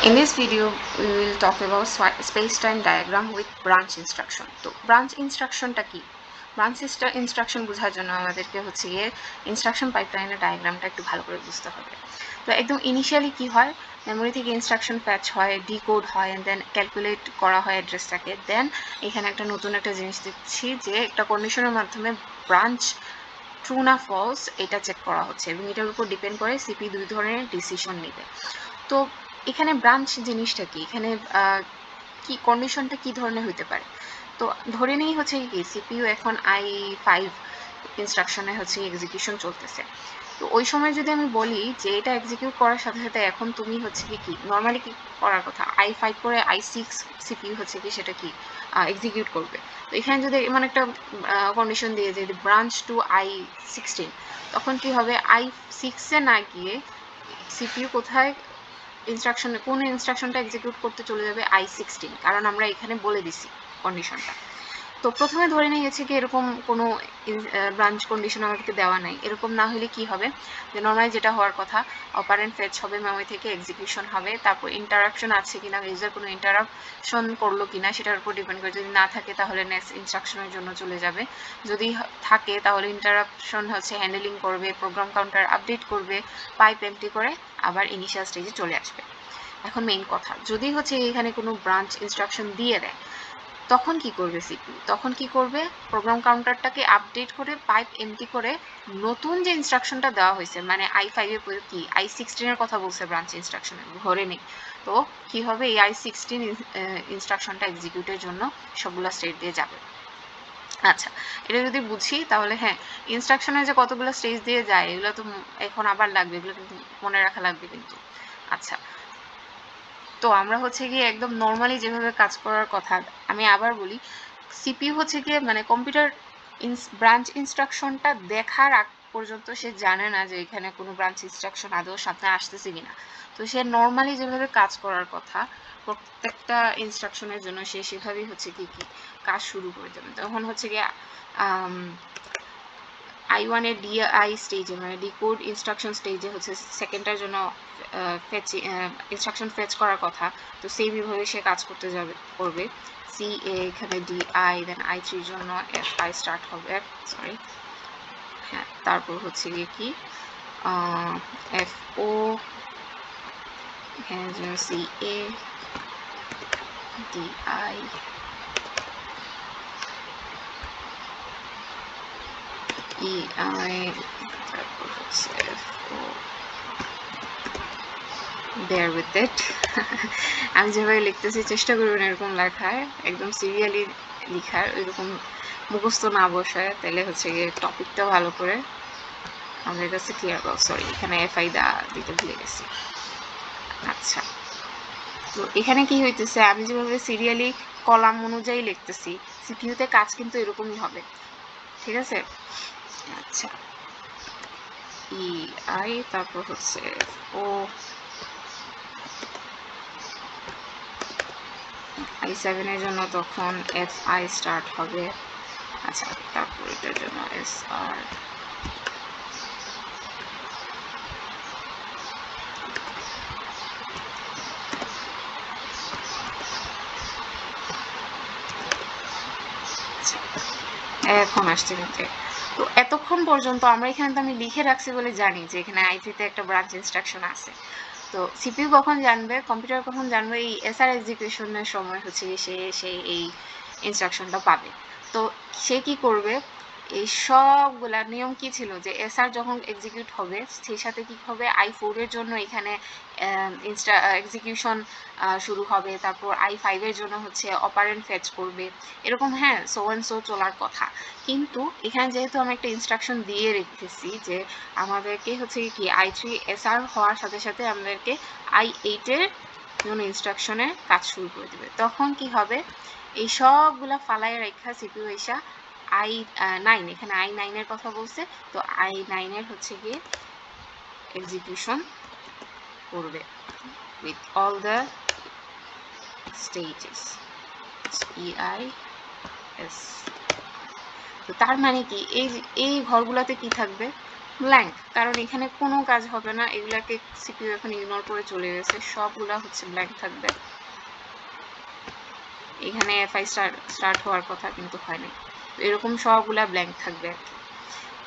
In this video, we will talk about space-time diagram with branch instruction. তো branch instructionটা কি? branch instruction বোঝার জন্য আমাদেরকে হচ্ছে গিয়ে instruction pipeline-এর ডায়াগ্রামটা একটু ভালো করে বুঝতে হবে। তো একদম ইনিশিয়ালি কি হয়, মেমোরি থেকে ইনস্ট্রাকশন ফ্যাচ হয়, ডিকোড হয়, এন্ড দেন ক্যালকুলেট করা হয় অ্যাড্রেসটাকে। দেন এখানে একটা নতুন একটা জিনিস দেখছি যে একটা কন্ডিশনের মাধ্যমে ব্রাঞ্চ ট্রু না ফলস এটা চেক করা হচ্ছে, এবং এটার উপর ডিপেন্ড করে সিপি দুই ধরনের ডিসিশন নেবে। তো এখানে ব্রাঞ্চ জিনিসটা কি, এখানে কি কন্ডিশনটা কি ধরনের হতে পারে। তো ধরে নেই হচ্ছে কি সিপিইউ এখন i5 ইনস্ট্রাকশনে হচ্ছে এক্সিকিউশন চলতেছে। তো ওই সময় যদি আমি বলি যে এটা এক্সিকিউট করার সাথে সাথে এখন তুমি হচ্ছে কি নর্মালি কি করার কথা, i5 করে i6 সিপিইউ হচ্ছে কি সেটা কি এক্সিকিউট করবে। তো এখানে যদি এমন একটা কন্ডিশন দিয়ে যে ব্রাঞ্চ টু i16, তখন কি হবে, i6 এ না গিয়ে সিপিইউ কোথায় ইনস্ট্রাকশনে কোন ইনস্ট্রাকশনটা এক্সিকিউট করতে চলে যাবে i16, কারণ আমরা এখানে বলে দিছি কন্ডিশনটা। তো প্রথমে ধরে নিয়েছি কি এরকম কোনো ব্রাঞ্চ কন্ডিশন আমাদেরকে দেওয়া নাই। এরকম না হলে কি হবে, যে নর্মালি যেটা হওয়ার কথা, অপারেন্ট ফেচ হবে, মেমোরি থেকে এক্সিকিউশন হবে, তারপর ইন্টারাপশন আছে কিনা, ইউজার কোনো ইন্টারাপশন করলো কিনা সেটার উপর ডিপেন্ড করে। যদি না থাকে তাহলে নেক্সট ইনস্ট্রাকশনের জন্য চলে যাবে, যদি থাকে তাহলে ইন্টারাপশন হচ্ছে হ্যান্ডেলিং করবে, প্রোগ্রাম কাউন্টার আপডেট করবে, পাইপ এমটি করে আবার ইনিশিয়াল স্টেজে চলে আসবে। এখন মেইন কথা, যদি হচ্ছে এখানে কোনো ব্রাঞ্চ ইনস্ট্রাকশন দিয়ে দেয় তখন কি করবে সিপিইউ, তখন কি করবে, প্রোগ্রাম কাউন্টারটাকে আপডেট করে পাইপ এমটি করে নতুন যে ইনস্ট্রাকশনটা দেওয়া হয়েছে, মানে i5 এর কি i16 এর কথা বলছে ব্রাঞ্চ ইনস্ট্রাকশনে, ধরে নেই। তো কি হবে, এই i16 ইনস্ট্রাকশনটা এক্সিকিউটের জন্য সবগুলো স্টেট দিয়ে যাবে। আচ্ছা, এটা যদি বুঝি তাহলে হ্যাঁ, ইনস্ট্রাকশনে যে কতগুলো স্টেজ দিয়ে যায় এগুলো তো এখন আবার লাগবে, এগুলো কিন্তু মনে রাখা লাগবে কিন্তু। আচ্ছা, তো আমরা হচ্ছে গিয়ে একদম নর্মালি যেভাবে কাজ করার কথা, আমি আবার বলি, সিপিইউ হচ্ছে গিয়ে মানে কম্পিউটার ব্রাঞ্চ ইনস্ট্রাকশনটা দেখার আগ পর্যন্ত সে জানে না যে এখানে কোনো ব্রাঞ্চ ইনস্ট্রাকশন আদৌ সামনে আসতেছে কিনা। তো সে নর্মালি যেভাবে কাজ করার কথা প্রত্যেকটা ইনস্ট্রাকশনের জন্য সে সেভাবেই হচ্ছে কি কাজ শুরু করে দেবে। তখন হচ্ছে গিয়ে i1 এর ডিআই স্টেজে মানে ডিকোড ইনস্ট্রাকশন স্টেজে হচ্ছে সেকেন্ডটার জন্য ফেচ ইনস্ট্রাকশন ফেচ করার কথা। তো সেইভাবে সে কাজ করবে। সি এ এখানে ডিআই, দেন i3 এর জন্য fi স্টার্ট হবে, সরি হ্যাঁ, তারপর হচ্ছে গিয়ে কি fo, এখানে জন্য সি এ ডিআই, ei, তারপর হচ্ছে fo, bear with it আমি যেভাবে লিখতেছি চেষ্টা করবেন এরকম লেখায়, একদম সিরিয়ালি লিখার, ওইরকম মুখস্থ না বসায়, তাহলে হচ্ছে গিয়ে টপিকটা ভালো করে আমাদের কাছে ক্লিয়ার পাবো। সরি, এখানে fi দিতে ভুলে গেছি। আচ্ছা, তো এখানে কি হইতেছে, আমি যেভাবে সিরিয়ালি কলাম অনুযায়ী লিখতেছি, সিপিইউতে কাজ কিন্তু এরকমই হবে, ঠিক আছে। আচ্ছা, ei, তারপর হচ্ছে ও i7 এর জন্য তখন fi স্টার্ট হবে। আচ্ছা, তারপর এটার জন্য sr, এখন আসছে কিন্তু। তো এতক্ষণ পর্যন্ত আমরা এখানে তো আমি লিখে রাখছি বলে জানি যে এখানে i3 তে একটা ব্রাঞ্চ ইনস্ট্রাকশন আছে। তো সিপিইউ কখন জানবে, কম্পিউটার কখন জানবে, এই এসআর এক্সিকিউশনের সময় হচ্ছে সে এই ইনস্ট্রাকশনটা পাবে। তো সে কি করবে, এই সবগুলা নিয়ম কি ছিল যে এসআর যখন এক্সিকিউট হবে সেই সাথে কি হবে, i4 এর জন্য এখানে এক্সিকিউশন শুরু হবে, তারপর i5 এর জন্য হচ্ছে অপারেন্ট ফেচ করবে, এরকম হ্যাঁ সো এন্ড সো চলার কথা। কিন্তু এখানে যেহেতু আমি একটা ইনস্ট্রাকশন দিয়ে রেখেছি যে আমাদেরকে হচ্ছে কি i3 এসআর হওয়ার সাথে সাথে আমাদেরকে i8 এর জন্য ইনস্ট্রাকশনে কাজ শুরু করে দেবে, তখন কি হবে, এই সবগুলা ফালাই রেখা সিপিইউ এসা i9, এখানে i9 এর কথা বলছে, তো i9 এর হচ্ছে গিয়ে এক্সিকিউশন করবে with all the stages ei s। তো তার মানে কি, এই ঘরগুলোতে কি থাকবে, ব্ল্যাঙ্ক, কারণ এখানে কোনো কাজ হবে না, এগুলাকে সিপিইউ এখন ইগনোর করে চলে গেছে, সবগুলা হচ্ছে ব্ল্যাঙ্ক থাকবে। এখানে এফআই স্টার্ট হওয়ার কথা কিন্তু হয়নি, এরকম সবগুলা ব্ল্যাঙ্ক থাকবে।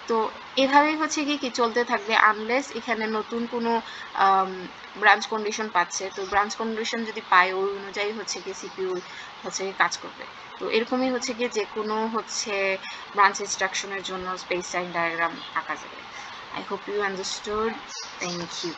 তো এভাবেই হচ্ছে কি চলতে থাকবে আনলেস এখানে নতুন কোনো ব্রাঞ্চ কন্ডিশন পাচ্ছে। তো ব্রাঞ্চ কন্ডিশন যদি পায় ওই অনুযায়ী হচ্ছে কি সিপিইউ হচ্ছে কাজ করবে। তো এরকমই হচ্ছে কি যে কোনো হচ্ছে ব্রাঞ্চ ইনস্ট্রাকশনের জন্য স্পেস টাইম ডায়াগ্রাম আঁকা যাবে। I hope you understood. Thank you.